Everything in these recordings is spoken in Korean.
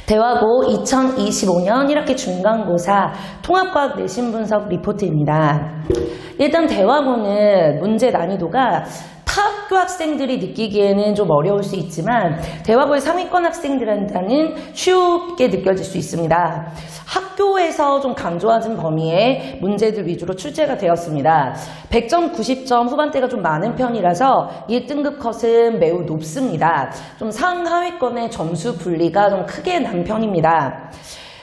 대화고 2025년 1학기 중간고사 통합과학 내신 분석 리포트입니다. 일단 대화고는 문제 난이도가 타학교 학생들이 느끼기에는 좀 어려울 수 있지만 대화고의 상위권 학생들한테는 쉽게 느껴질 수 있습니다. 학교에서 좀 강조하는 범위의 문제들 위주로 출제가 되었습니다. 100점, 90점 후반대가 좀 많은 편이라서 1등급 컷은 매우 높습니다. 좀 상하위권의 점수 분리가 좀 크게 난 편입니다.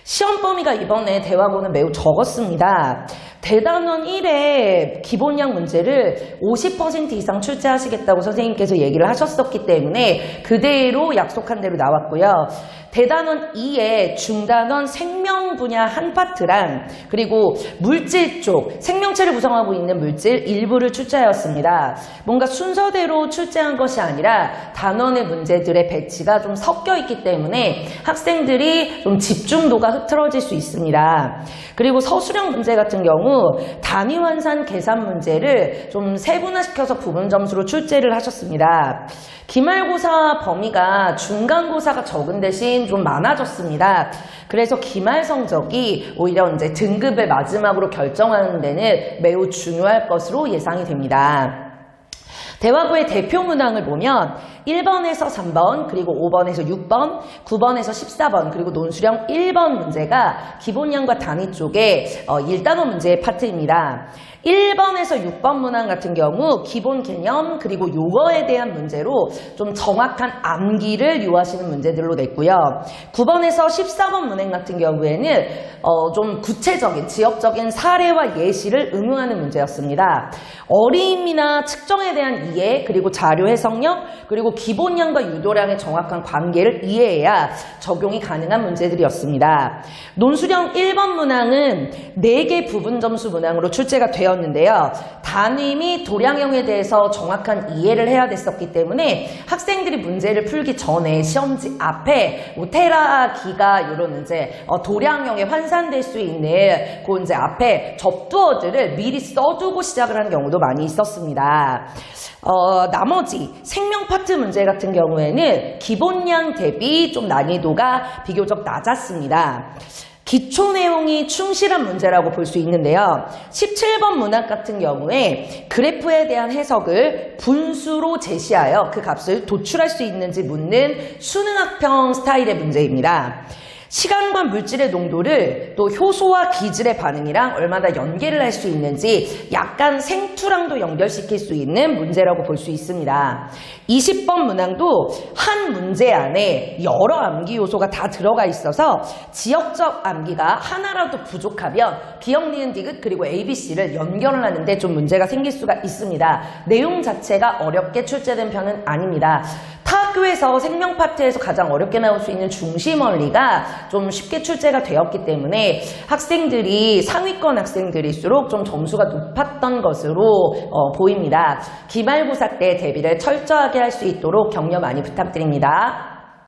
시험 범위가 이번에 대화고는 매우 적었습니다. 대단원 1의 기본량 문제를 50% 이상 출제하시겠다고 선생님께서 얘기를 하셨었기 때문에 그대로 약속한 대로 나왔고요. 대단원 2의 중단원 생명 분야 한 파트랑 그리고 물질 쪽, 생명체를 구성하고 있는 물질 일부를 출제하였습니다. 뭔가 순서대로 출제한 것이 아니라 단원의 문제들의 배치가 좀 섞여 있기 때문에 학생들이 좀 집중도가 흐트러질 수 있습니다. 그리고 서술형 문제 같은 경우 단위 환산 계산 문제를 좀 세분화시켜서 부분 점수로 출제를 하셨습니다. 기말고사 범위가 중간고사가 적은 대신 좀 많아졌습니다. 그래서 기말 성적이 오히려 이제 등급을 마지막으로 결정하는 데는 매우 중요할 것으로 예상이 됩니다. 대화고의 대표 문항을 보면 1번에서 3번, 그리고 5번에서 6번, 9번에서 14번, 그리고 논술형 1번 문제가 기본량과 단위 쪽에 1단원 문제의 파트입니다. 1번에서 6번 문항 같은 경우 기본 개념 그리고 용어에 대한 문제로 좀 정확한 암기를 요하시는 문제들로 냈고요. 9번에서 14번 문항 같은 경우에는 좀 구체적인 지역적인 사례와 예시를 응용하는 문제였습니다. 어림이나 측정에 대한 이해 그리고 자료 해석력 그리고 기본량과 유도량의 정확한 관계를 이해해야 적용이 가능한 문제들이었습니다. 논술형 1번 문항은 4개 부분 점수 문항으로 출제가 되었는데요. 단위 및 도량형에 대해서 정확한 이해를 해야 됐었기 때문에 학생들이 문제를 풀기 전에 시험지 앞에 테라, 기가 이런 이제 도량형에 환산될 수 있는 그 이제 앞에 접두어들을 미리 써두고 시작을 하는 경우도 많이 있었습니다. 나머지 생명 파트 문제 같은 경우에는 기본량 대비 좀 난이도가 비교적 낮았습니다. 기초 내용이 충실한 문제라고 볼 수 있는데요. 17번 문항 같은 경우에 그래프에 대한 해석을 분수로 제시하여 그 값을 도출할 수 있는지 묻는 수능학평 스타일의 문제입니다. 시간과 물질의 농도를 또 효소와 기질의 반응이랑 얼마나 연계를 할 수 있는지 약간 생투랑도 연결시킬 수 있는 문제라고 볼 수 있습니다. 20번 문항도 한 문제 안에 여러 암기 요소가 다 들어가 있어서 지역적 암기가 하나라도 부족하면 기억, 니은, 디귿 그리고 ABC를 연결을 하는데 좀 문제가 생길 수가 있습니다. 내용 자체가 어렵게 출제된 편은 아닙니다. 타학교에서 생명 파트에서 가장 어렵게 나올 수 있는 중심 원리가 좀 쉽게 출제가 되었기 때문에 학생들이 상위권 학생들일수록 좀 점수가 높았던 것으로 보입니다. 기말고사 때 대비를 철저하게 할 수 있도록 격려 많이 부탁드립니다.